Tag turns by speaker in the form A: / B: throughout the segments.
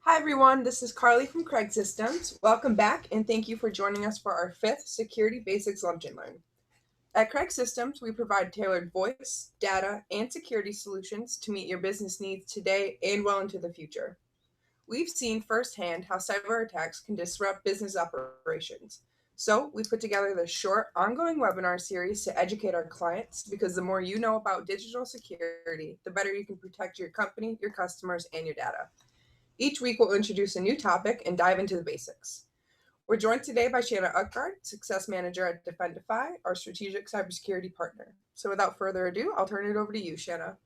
A: Hi everyone, this is Carly from Craig Systems. Welcome back and thank you for joining us for our fifth Security Basics Lunch and Learn. At Craig Systems, we provide tailored voice, data, and security solutions to meet your business needs today and well into the future. We've seen firsthand how cyber attacks can disrupt business operations. So, we put together this short, ongoing webinar series to educate our clients because the more you know about digital security, the better you can protect your company, your customers, and your data. Each week, we'll introduce a new topic and dive into the basics. We're joined today by Shanna Utgard, Success Manager at Defendify, our strategic cybersecurity partner. So without further ado, I'll turn it over to you, Shanna.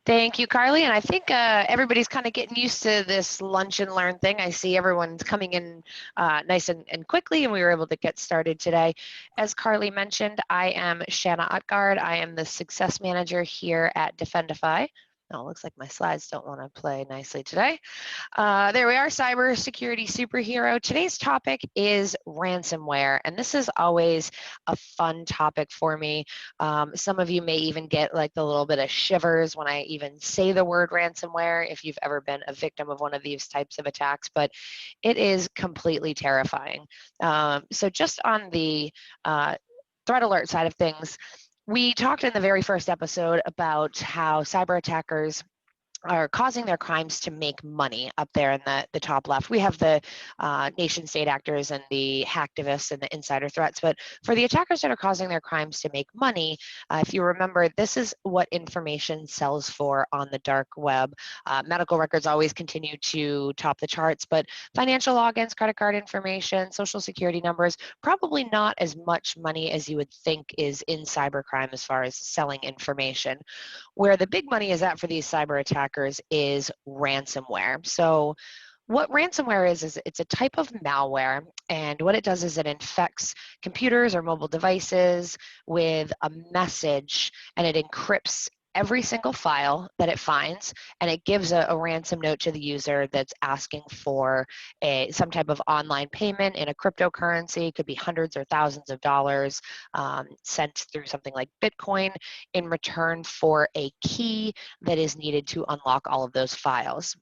B: Thank you, Carly. And I think everybody's kind of getting used to this lunch and learn thing. I see everyone's coming in nice and quickly, and we were able to get started today. As Carly mentioned, I am Shanna Utgard. I am the Success Manager here at Defendify. Oh, looks like my slides don't want to play nicely today. There we are, cybersecurity superhero. Today's topic is ransomware, and this is always a fun topic for me. Some of you may even get like the little bit of shivers when I even say the word ransomware, if you've ever been a victim of one of these types of attacks, but it is completely terrifying. So just on the threat alert side of things, we talked in the very first episode about how cyber attackers are causing their crimes to make money up there in the top left. We have the nation state actors and the hacktivists and the insider threats, but for the attackers that are causing their crimes to make money, if you remember, this is what information sells for on the dark web. Medical records always continue to top the charts, but financial logins, credit card information, social security numbers, probably not as much money as you would think is in cybercrime as far as selling information. Where the big money is at for these cyber attackers is ransomware. So what ransomware is it's a type of malware, and what it does is it infects computers or mobile devices with a message, and it encrypts every single file that it finds, and it gives a ransom note to the user that's asking for some type of online payment in a cryptocurrency. It could be hundreds or thousands of dollars sent through something like Bitcoin in return for a key that is needed to unlock all of those files.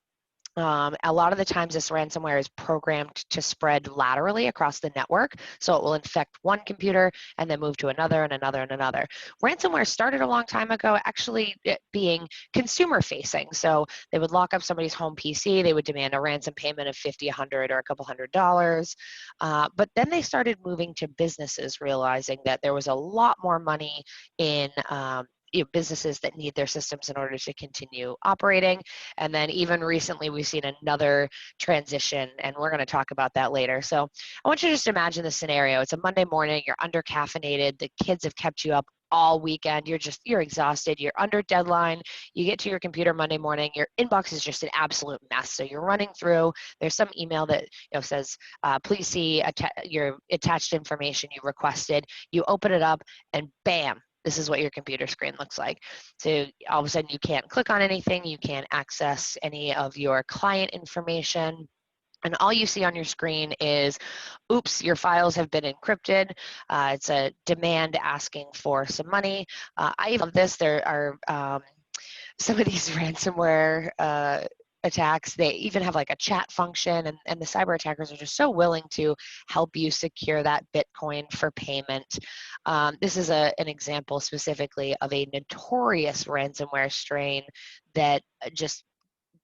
B: A lot of the times this ransomware is programmed to spread laterally across the network, so it will infect one computer and then move to another and another and another. Ransomware started a long time ago actually being consumer facing, so they would lock up somebody's home PC, they would demand a ransom payment of $50, $100, or a couple $100, but then they started moving to businesses, realizing that there was a lot more money in businesses that need their systems in order to continue operating. And then even recently, we've seen another transition, and we're going to talk about that later. So I want you to just imagine the scenario. It's a Monday morning, you're under caffeinated, the kids have kept you up all weekend, you're exhausted, you're under deadline, you get to your computer Monday morning, your inbox is just an absolute mess. So you're running through, there's some email that says, please see your attached information you requested. You open it up and bam, this is what your computer screen looks like. So all of a sudden you can't click on anything, you can't access any of your client information, and all you see on your screen is, oops, your files have been encrypted. It's a demand asking for some money. I love this. There are some of these ransomware attacks, they even have like a chat function, and the cyber attackers are just so willing to help you secure that Bitcoin for payment. This is an example specifically of a notorious ransomware strain that just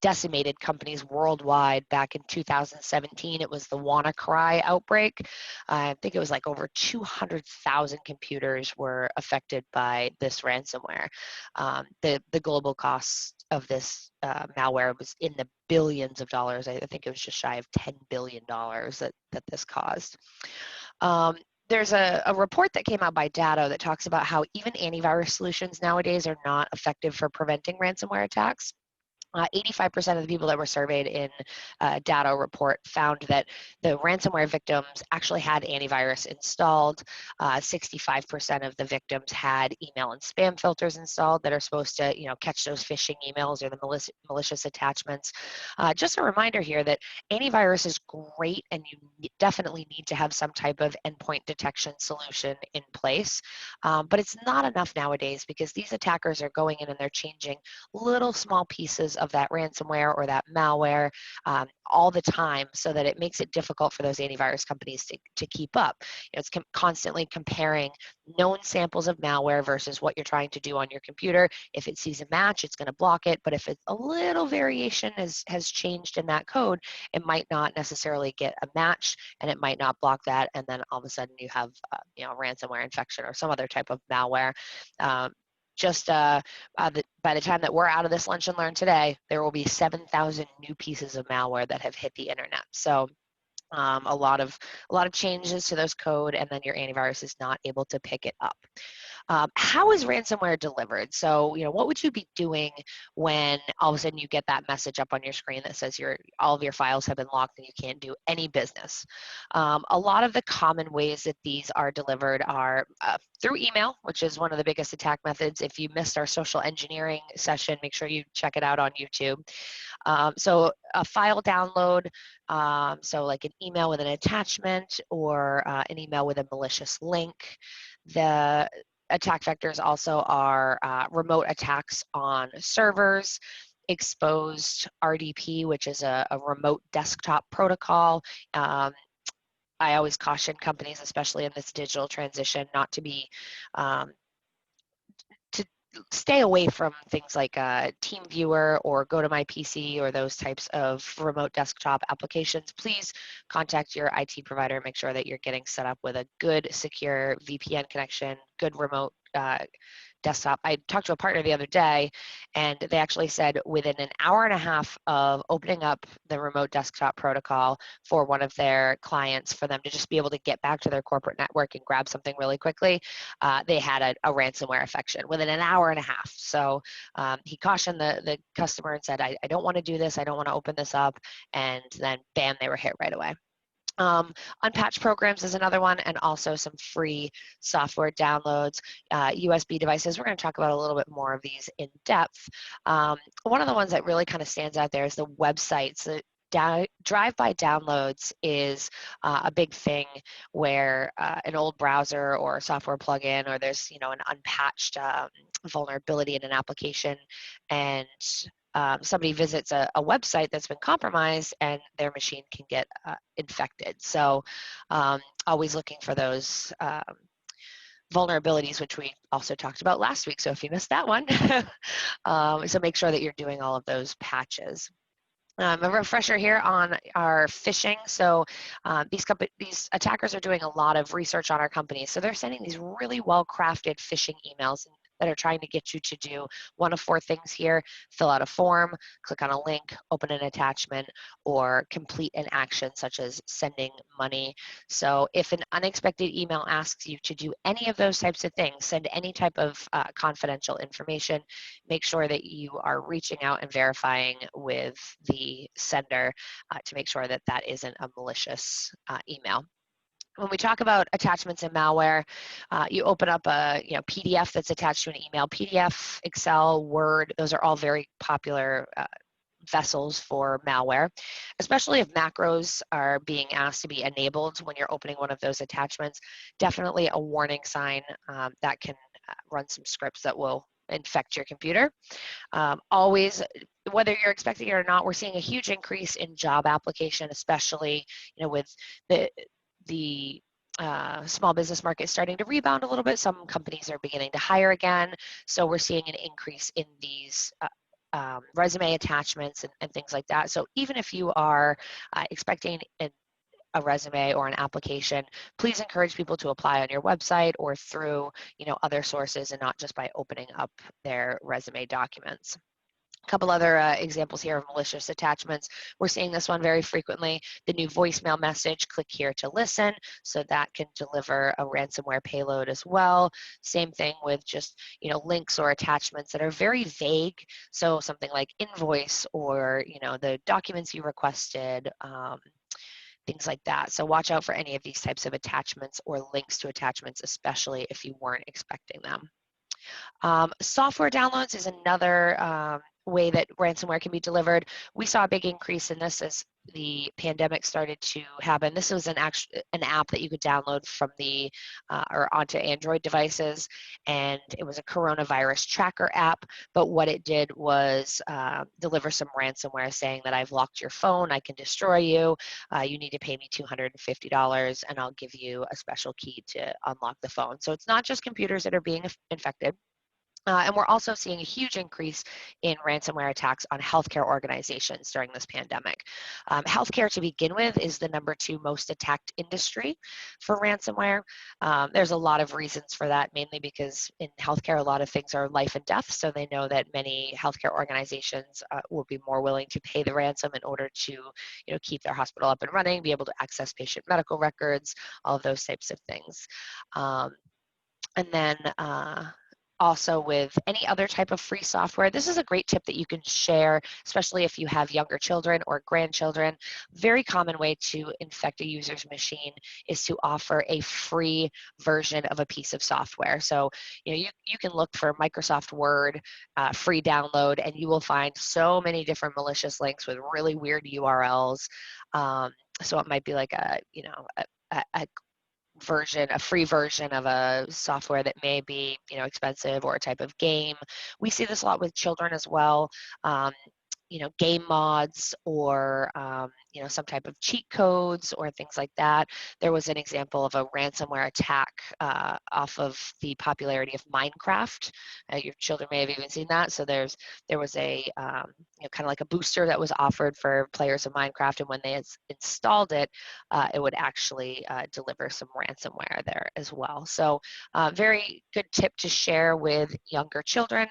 B: decimated companies worldwide back in 2017. It was the WannaCry outbreak. I think it was like over 200,000 computers were affected by this ransomware. The global cost of this malware was in the billions of dollars. I think it was just shy of $10 billion that this caused. There's a report that came out by Datto that talks about how even antivirus solutions nowadays are not effective for preventing ransomware attacks. 85% of the people that were surveyed in Datto report found that the ransomware victims actually had antivirus installed. 65% of the victims had email and spam filters installed that are supposed to, catch those phishing emails or the malicious attachments. Just a reminder here that antivirus is great, and you definitely need to have some type of endpoint detection solution in place, but it's not enough nowadays because these attackers are going in and they're changing little small pieces of of that ransomware or that malware all the time, so that it makes it difficult for those antivirus companies to keep up. It's constantly comparing known samples of malware versus what you're trying to do on your computer. If it sees a match, it's going to block it, but if it's a little variation has changed in that code, it might not necessarily get a match, and it might not block that, and then all of a sudden you have a ransomware infection or some other type of malware. By the time that we're out of this lunch and learn today, there will be 7,000 new pieces of malware that have hit the internet. So a lot of changes to those code, and then your antivirus is not able to pick it up. How is ransomware delivered? So, what would you be doing when all of a sudden you get that message up on your screen that says all of your files have been locked and you can't do any business? A lot of the common ways that these are delivered are through email, which is one of the biggest attack methods. If you missed our social engineering session, make sure you check it out on YouTube. So a file download, so like an email with an attachment or an email with a malicious link. The attack vectors also are remote attacks on servers, exposed RDP, which is a remote desktop protocol. I always caution companies, especially in this digital transition, not to be to stay away from things like TeamViewer or Go to My PC or those types of remote desktop applications. Please contact your IT provider and make sure that you're getting set up with a good, secure VPN connection, good remote desktop. I talked to a partner the other day, and they actually said within an hour and a half of opening up the remote desktop protocol for one of their clients, for them to just be able to get back to their corporate network and grab something really quickly, they had a ransomware infection within an hour and a half. So he cautioned the customer and said, I don't want to do this. I don't want to open this up. And then bam, they were hit right away. Unpatched programs is another one, and also some free software downloads, USB devices. We're going to talk about a little bit more of these in depth. One of the ones that really kind of stands out there is the websites. The drive-by downloads is a big thing, where an old browser or software plugin, or there's an unpatched vulnerability in an application, and somebody visits a website that's been compromised, and their machine can get infected. So always looking for those vulnerabilities, which we also talked about last week. So if you missed that one, so make sure that you're doing all of those patches. A refresher here on our phishing. So these attackers are doing a lot of research on our companies. So they're sending these really well-crafted phishing emails that are trying to get you to do one of four things here: fill out a form, click on a link, open an attachment, or complete an action such as sending money. So if an unexpected email asks you to do any of those types of things, send any type of confidential information, make sure that you are reaching out and verifying with the sender to make sure that that isn't a malicious email. When we talk about attachments and malware, you open up a PDF that's attached to an email. PDF, Excel, Word, those are all very popular vessels for malware, especially if macros are being asked to be enabled when you're opening one of those attachments. Definitely a warning sign that can run some scripts that will infect your computer. Always, whether you're expecting it or not, we're seeing a huge increase in job application, especially with the small business market starting to rebound a little bit. Some companies are beginning to hire again, so we're seeing an increase in these resume attachments and things like that. So even if you are expecting a resume or an application, please encourage people to apply on your website or through other sources, and not just by opening up their resume documents. A couple other examples here of malicious attachments. We're seeing this one very frequently. The new voicemail message, click here to listen. So that can deliver a ransomware payload as well. Same thing with just links or attachments that are very vague. So something like invoice or the documents you requested, things like that. So watch out for any of these types of attachments or links to attachments, especially if you weren't expecting them. Software downloads is another way that ransomware can be delivered. We saw a big increase in this as the pandemic started to happen, this was an app that you could download from the or onto Android devices, and it was a coronavirus tracker app. But what it did was deliver some ransomware saying that I've locked your phone, I can destroy you, you need to pay me $250, and I'll give you a special key to unlock the phone. So it's not just computers that are being infected. And we're also seeing a huge increase in ransomware attacks on healthcare organizations during this pandemic. Healthcare, to begin with, is the #2 most attacked industry for ransomware. There's a lot of reasons for that, mainly because in healthcare, a lot of things are life and death. So they know that many healthcare organizations will be more willing to pay the ransom in order to, keep their hospital up and running, be able to access patient medical records, all of those types of things. And then also with any other type of free software, this is a great tip that you can share, especially if you have younger children or grandchildren. Very common way to infect a user's machine is to offer a free version of a piece of software. So you can look for Microsoft Word free download, and you will find so many different malicious links with really weird URLs. So it might be like a free version of a software that may be, expensive, or a type of game. We see this a lot with children as well. Game mods, or some type of cheat codes or things like that. There was an example of a ransomware attack off of the popularity of Minecraft. Your children may have even seen that. So there was a kind of like a booster that was offered for players of Minecraft, and when they installed it, it would actually deliver some ransomware there as well. So very good tip to share with younger children.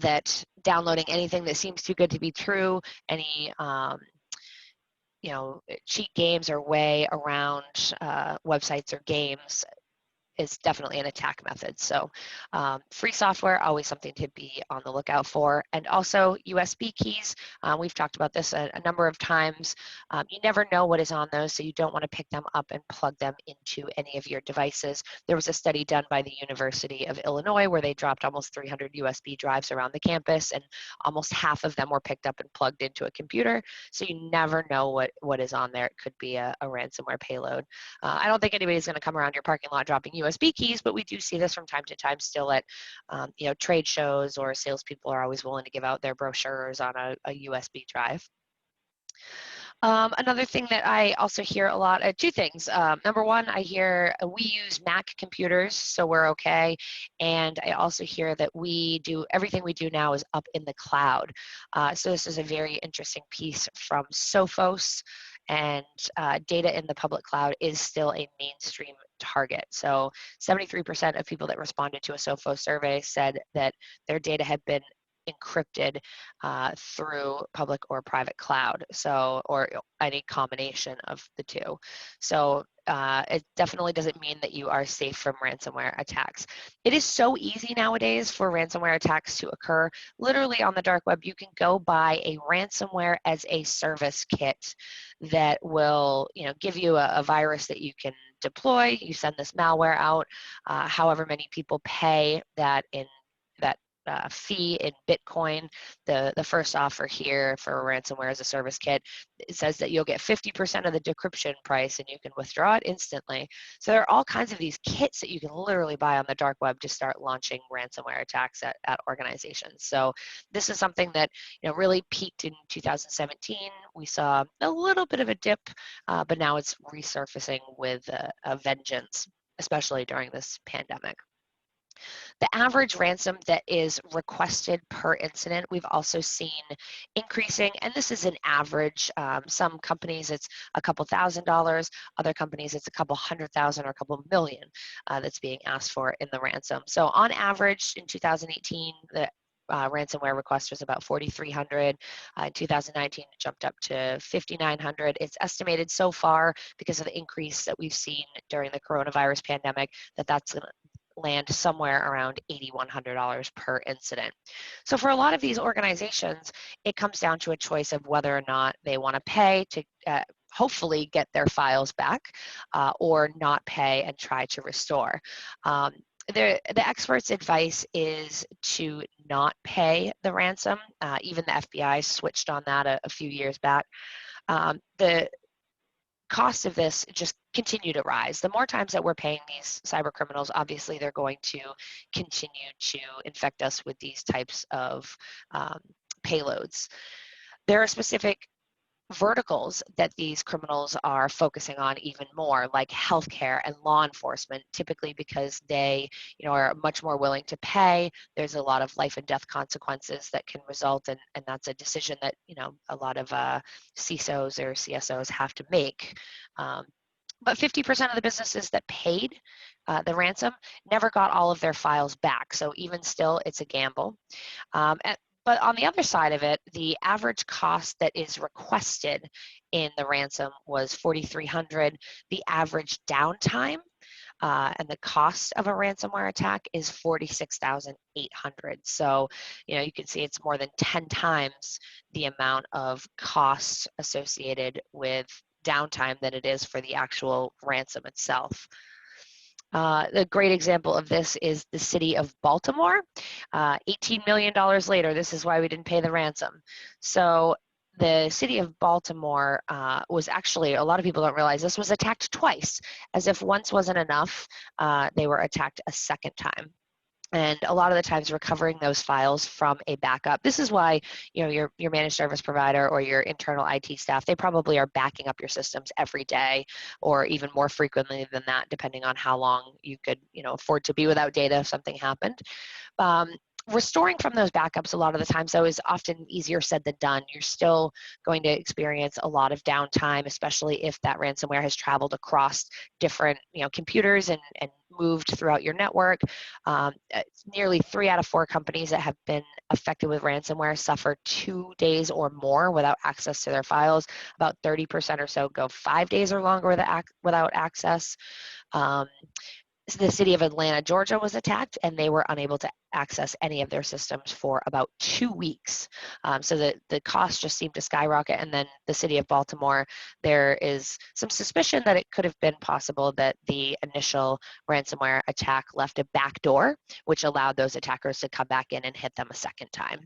B: That downloading anything that seems too good to be true, any cheat games or way around websites or games, is definitely an attack method. So free software, always something to be on the lookout for. And also USB keys. We've talked about this a number of times. You never know what is on those, so you don't want to pick them up and plug them into any of your devices. There was a study done by the University of Illinois where they dropped almost 300 USB drives around the campus, and almost half of them were picked up and plugged into a computer. So you never know what is on there. It could be a ransomware payload. I don't think anybody's going to come around your parking lot dropping USB keys, but we do see this from time to time still at trade shows, or salespeople are always willing to give out their brochures on a USB drive. Another thing that I also hear a lot, two things. Number one, I hear we use Mac computers, so we're okay. And I also hear that everything we do now is up in the cloud. So this is a very interesting piece from Sophos. And data in the public cloud is still a mainstream target. So 73% of people that responded to a Sophos survey said that their data had been encrypted through public or private cloud, or any combination of the two. So it definitely doesn't mean that you are safe from ransomware attacks. It is so easy nowadays for ransomware attacks to occur. Literally on the dark web, you can go buy a ransomware as a service kit that will, give you a virus that you can deploy. You send this malware out. However many people pay that fee in Bitcoin. The first offer here for ransomware as a service kit, it says that you'll get 50% of the decryption price and you can withdraw it instantly. So there are all kinds of these kits that you can literally buy on the dark web to start launching ransomware attacks at organizations. So this is something that really peaked in 2017. We saw a little bit of a dip, but now it's resurfacing with a vengeance, especially during this pandemic. The average ransom that is requested per incident, we've also seen increasing, and this is an average. Some companies it's a couple $1,000, other companies it's a couple 100,000 or a couple million that's being asked for in the ransom. So on average in 2018, the ransomware request was about 4,300. In 2019, it jumped up to 5,900. It's estimated so far, because of the increase that we've seen during the coronavirus pandemic, that's going to land somewhere around $8,100 per incident. So for a lot of these organizations, it comes down to a choice of whether or not they want to pay to hopefully get their files back, or not pay and try to restore. the expert's advice is to not pay the ransom. Even the FBI switched on that a few years back. The costs of this just continue to rise. The more times that we're paying these cyber criminals, obviously they're going to continue to infect us with these types of payloads. There are specific verticals that these criminals are focusing on even more, like healthcare and law enforcement, typically because they, are much more willing to pay. There's a lot of life and death consequences that can result, and that's a decision that, a lot of CISOs or CSOs have to make. But 50% of the businesses that paid the ransom never got all of their files back. So even still, it's a gamble. But on the other side of it, the average cost that is requested in the ransom was $4,300. The average downtime and the cost of a ransomware attack is $46,800. So, you can see it's more than 10 times the amount of cost associated with downtime than it is for the actual ransom itself. A great example of this is the city of Baltimore. $18 million later, this is why we didn't pay the ransom. So the city of Baltimore was actually, a lot of people don't realize this, was attacked twice. As if once wasn't enough, they were attacked a second time. And a lot of the times recovering those files from a backup. This is why, your managed service provider or your internal IT staff, they probably are backing up your systems every day or even more frequently than that, depending on how long you could, afford to be without data if something happened. Restoring from those backups a lot of the times, though, is often easier said than done. You're still going to experience a lot of downtime, especially if that ransomware has traveled across different computers and moved throughout your network. Nearly 3 out of 4 companies that have been affected with ransomware suffer 2 days or more without access to their files. About 30% or so go 5 days or longer without access. The city of Atlanta, Georgia was attacked, and they were unable to access any of their systems for about 2 weeks. So the cost just seemed to skyrocket. And then the city of Baltimore, there is some suspicion that it could have been possible that the initial ransomware attack left a back door, which allowed those attackers to come back in and hit them a second time.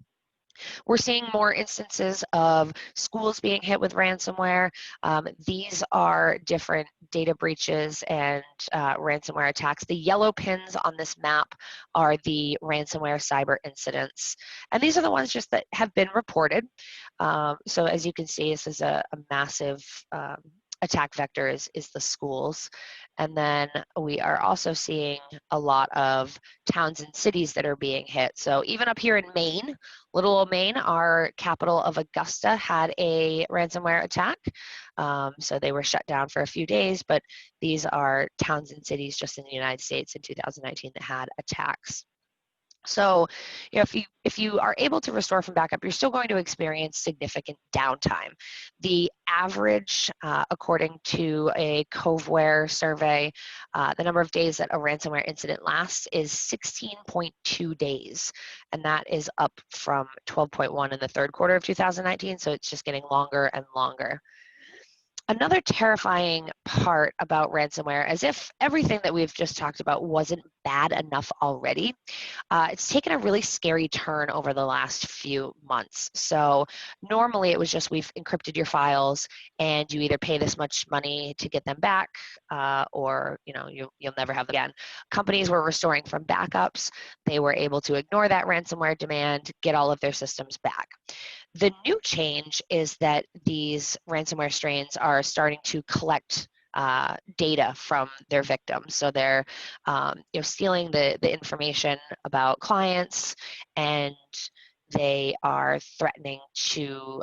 B: We're seeing more instances of schools being hit with ransomware. These are different data breaches and ransomware attacks. The yellow pins on this map are the ransomware cyber incidents. And these are the ones just that have been reported. So as you can see, this is a massive attack vector is the schools. And then we are also seeing a lot of towns and cities that are being hit. So even up here in Maine, little old Maine, our capital of Augusta, had a ransomware attack. So they were shut down for a few days, but these are towns and cities just in the United States in 2019 that had attacks. So, if you are able to restore from backup, you're still going to experience significant downtime. The average, according to a Coveware survey, the number of days that a ransomware incident lasts is 16.2 days, and that is up from 12.1 in the third quarter of 2019. So it's just getting longer and longer. Another terrifying part about ransomware, as if everything that we've just talked about wasn't bad enough already, it's taken a really scary turn over the last few months. So normally it was just we've encrypted your files and you either pay this much money to get them back or you'll never have them again. Companies were restoring from backups. They were able to ignore that ransomware demand, get all of their systems back. The new change is that these ransomware strains are starting to collect data from their victims. So they're stealing the information about clients, and they are threatening to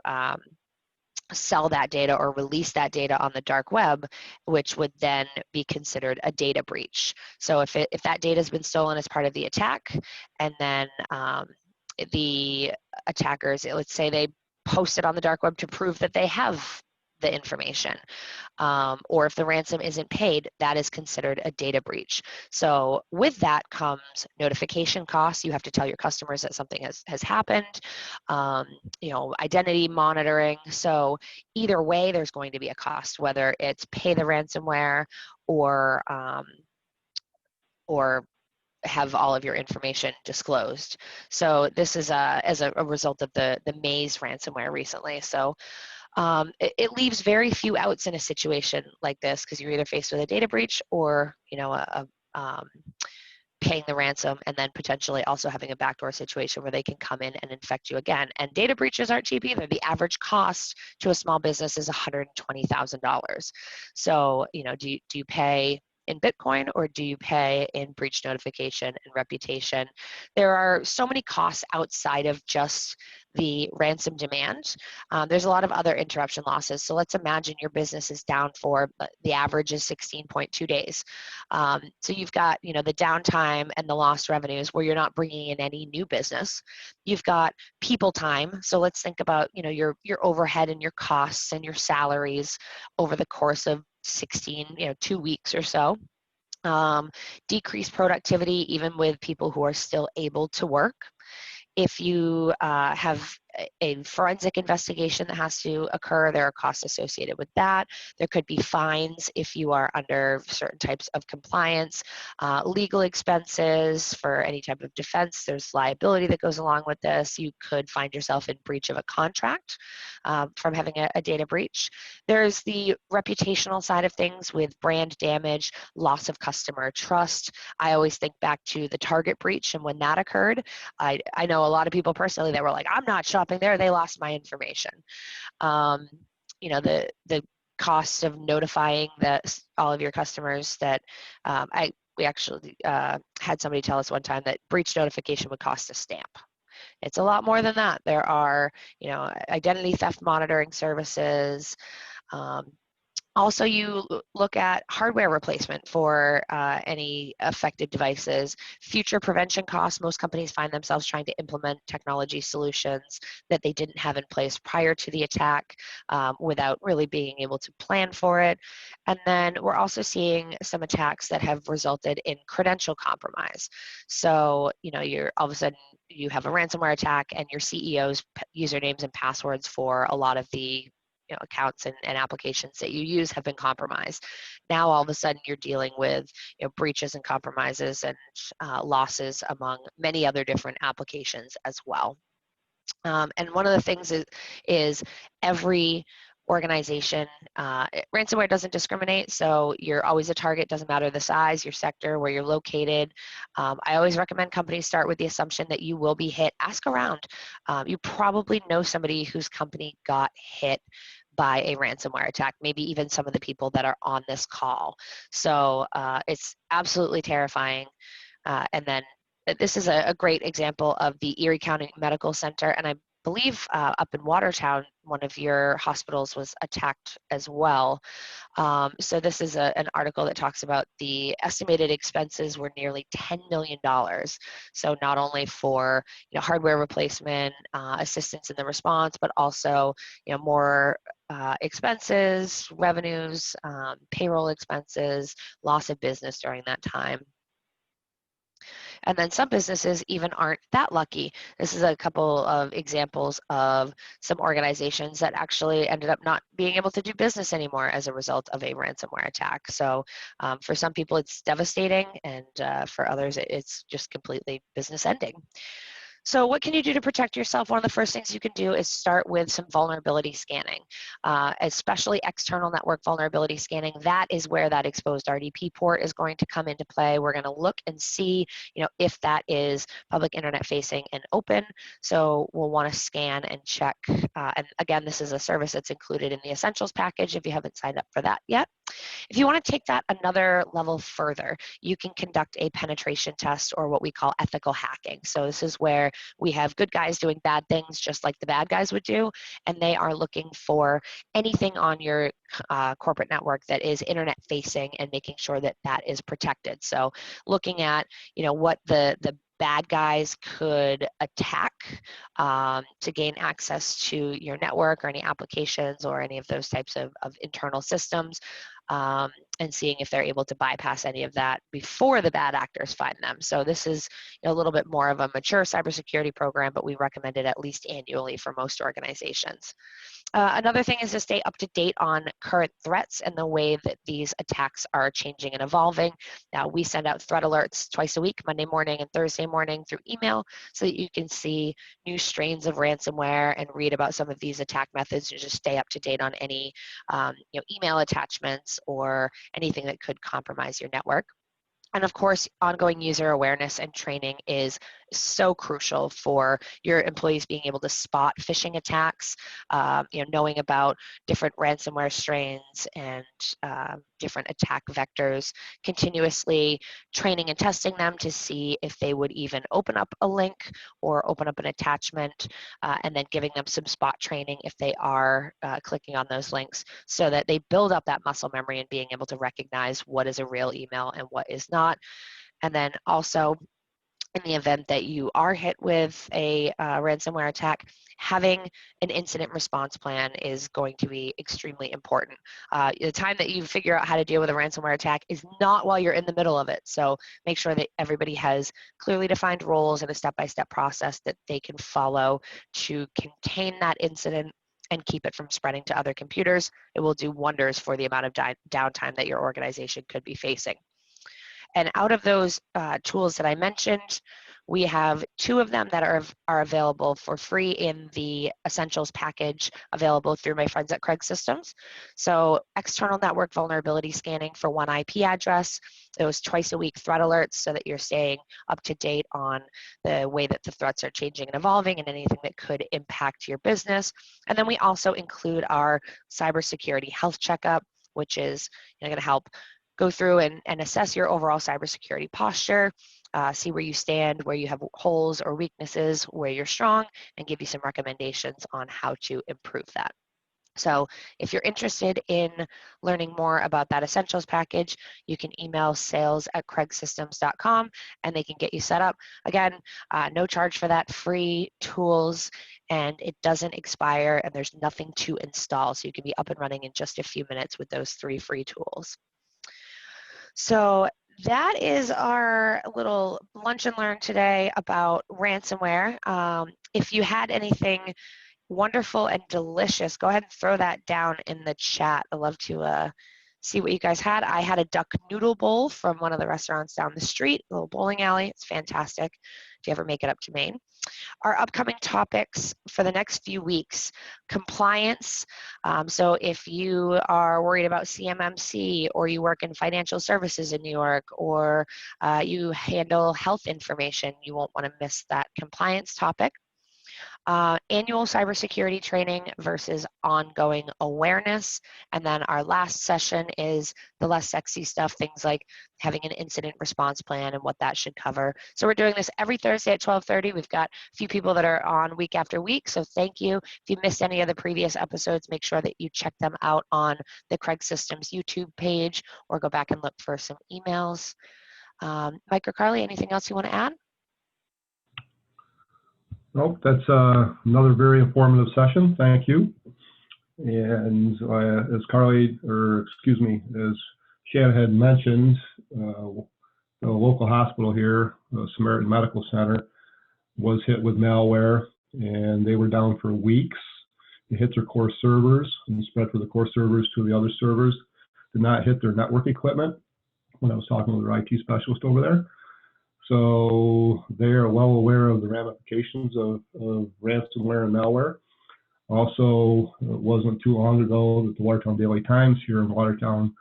B: sell that data or release that data on the dark web, which would then be considered a data breach. So if that data has been stolen as part of the attack, and then the attackers, let's say they post it on the dark web to prove that they have the information, or if the ransom isn't paid, that is considered a data breach. So with that comes notification costs. You have to tell your customers that something has happened, identity monitoring. So either way, there's going to be a cost, whether it's pay the ransomware or have all of your information disclosed. So this is as a result of the Maze ransomware recently. So it leaves very few outs in a situation like this, because you're either faced with a data breach or paying the ransom, and then potentially also having a backdoor situation where they can come in and infect you again. And data breaches aren't cheap either. The average cost to a small business is $120,000. So, do you pay in Bitcoin, or do you pay in breach notification and reputation? There are so many costs outside of just the ransom demand. There's a lot of other interruption losses. So let's imagine your business is down for, the average is 16.2 days. So you've got, the downtime and the lost revenues where you're not bringing in any new business. You've got people time. So let's think about, your overhead and your costs and your salaries over the course of 16, 2 weeks or so. Decreased productivity, even with people who are still able to work. If you have a forensic investigation that has to occur, there are costs associated with that. There could be fines if you are under certain types of compliance, legal expenses for any type of defense. There's liability that goes along with this. You could find yourself in breach of a contract from having a data breach. There's the reputational side of things with brand damage, loss of customer trust. I always think back to the Target breach, and when that occurred, I know a lot of people personally that were like, I'm not shopping there, they lost my information. The cost of notifying all of your customers that we actually had somebody tell us one time that breach notification would cost a stamp. It's a lot more than that. There are, identity theft monitoring services. Also, you look at hardware replacement for any affected devices, future prevention costs. Most companies find themselves trying to implement technology solutions that they didn't have in place prior to the attack without really being able to plan for it. And then we're also seeing some attacks that have resulted in credential compromise. So, you're all of a sudden, you have a ransomware attack and your CEO's usernames and passwords for a lot of the accounts and applications that you use have been compromised. Now all of a sudden you're dealing with breaches and compromises and losses among many other different applications as well. And one of the things is every organization, ransomware doesn't discriminate, so you're always a target, doesn't matter the size, your sector, where you're located. I always recommend companies start with the assumption that you will be hit. Ask around. You probably know somebody whose company got hit by a ransomware attack, maybe even some of the people that are on this call. So it's absolutely terrifying. And then this is a great example of the Erie County Medical Center, and I believe up in Watertown, one of your hospitals was attacked as well. So this is an article that talks about the estimated expenses were nearly $10 million. So not only for hardware replacement, assistance in the response, but also more expenses, revenues, payroll expenses, loss of business during that time. And then some businesses even aren't that lucky. This is a couple of examples of some organizations that actually ended up not being able to do business anymore as a result of a ransomware attack. So for some people it's devastating, and for others it's just completely business ending. So what can you do to protect yourself? One of the first things you can do is start with some vulnerability scanning, especially external network vulnerability scanning. That is where that exposed RDP port is going to come into play. We're going to look and see, if that is public internet facing and open. So we'll want to scan and check. And again, this is a service that's included in the Essentials package if you haven't signed up for that yet. If you want to take that another level further, you can conduct a penetration test, or what we call ethical hacking. So this is where we have good guys doing bad things just like the bad guys would do, and they are looking for anything on your corporate network that is internet facing and making sure that that is protected. So looking at what the bad guys could attack to gain access to your network or any applications or any of those types of internal systems. and seeing if they're able to bypass any of that before the bad actors find them. So this is a little bit more of a mature cybersecurity program, but we recommend it at least annually for most organizations. Another thing is to stay up to date on current threats and the way that these attacks are changing and evolving. Now, we send out threat alerts twice a week, Monday morning and Thursday morning through email, so that you can see new strains of ransomware and read about some of these attack methods and just stay up to date on any email attachments or anything that could compromise your network. And of course, ongoing user awareness and training is so crucial for your employees being able to spot phishing attacks, knowing about different ransomware strains and different attack vectors, continuously training and testing them to see if they would even open up a link or open up an attachment, and then giving them some spot training if they are clicking on those links, so that they build up that muscle memory and being able to recognize what is a real email and what is not. And then also, in the event that you are hit with a ransomware attack, having an incident response plan is going to be extremely important. The time that you figure out how to deal with a ransomware attack is not while you're in the middle of it. So make sure that everybody has clearly defined roles and a step-by-step process that they can follow to contain that incident and keep it from spreading to other computers. It will do wonders for the amount of downtime that your organization could be facing. And out of those tools that I mentioned, we have 2 of them that are available for free in the Essentials package available through my friends at Craig Systems. So external network vulnerability scanning for one IP address, those twice a week threat alerts so that you're staying up to date on the way that the threats are changing and evolving and anything that could impact your business. And then we also include our cybersecurity health checkup, which is going to help go through and assess your overall cybersecurity posture, see where you stand, where you have holes or weaknesses, where you're strong, and give you some recommendations on how to improve that. So if you're interested in learning more about that Essentials package, you can email sales@craigsystems.com and they can get you set up. Again, no charge for that, free tools, and it doesn't expire and there's nothing to install. So you can be up and running in just a few minutes with those 3 free tools. So that is our little lunch and learn today about ransomware. If you had anything wonderful and delicious, go ahead and throw that down in the chat. I'd love to see what you guys had. I had a duck noodle bowl from one of the restaurants down the street, a little bowling alley. It's fantastic if you ever make it up to Maine. Our upcoming topics for the next few weeks: compliance. So if you are worried about CMMC, or you work in financial services in New York, or you handle health information, you won't want to miss that compliance topic. Annual cybersecurity training versus ongoing awareness. And then our last session is the less sexy stuff, things like having an incident response plan and what that should cover. So we're doing this every Thursday at 12:30. We've got a few people that are on week after week, so thank you. If you missed any of the previous episodes, make sure that you check them out on the Craig Systems YouTube page or go back and look for some emails. Mike or Carly, anything else you want to add?
C: Nope, that's another very informative session. Thank you. And as Shannon had mentioned, the local hospital here, Samaritan Medical Center, was hit with malware, and they were down for weeks. It hit their core servers and spread from the core servers to the other servers. Did not hit their network equipment when I was talking with their IT specialist over there. So they are well aware of the ramifications of ransomware and malware. Also, it wasn't too long ago that the Watertown Daily Times here in Watertown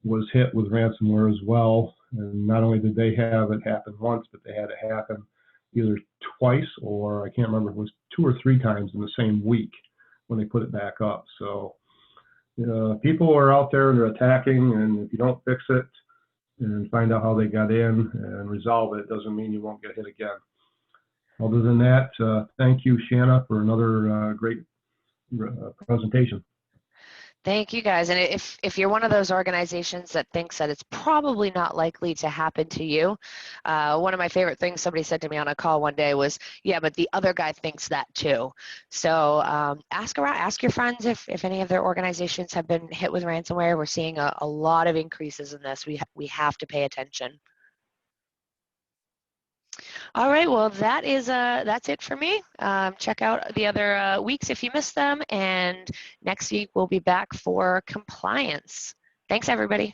C: was hit with ransomware as well. And not only did they have it happen once, but they had it happen either twice, or I can't remember if it was 2 or 3 times in the same week when they put it back up. So people are out there and they're attacking, and if you don't fix it and find out how they got in and resolve it, doesn't mean you won't get hit again. Other than that, thank you, Shanna, for another great presentation.
B: Thank you guys. And if you're one of those organizations that thinks that it's probably not likely to happen to you, one of my favorite things somebody said to me on a call one day was, yeah, but the other guy thinks that too. So ask around, ask your friends if any of their organizations have been hit with ransomware. We're seeing a lot of increases in this. We have to pay attention. All right, well, that's it for me. Check out the other weeks if you missed them, and next week we'll be back for compliance. Thanks, everybody.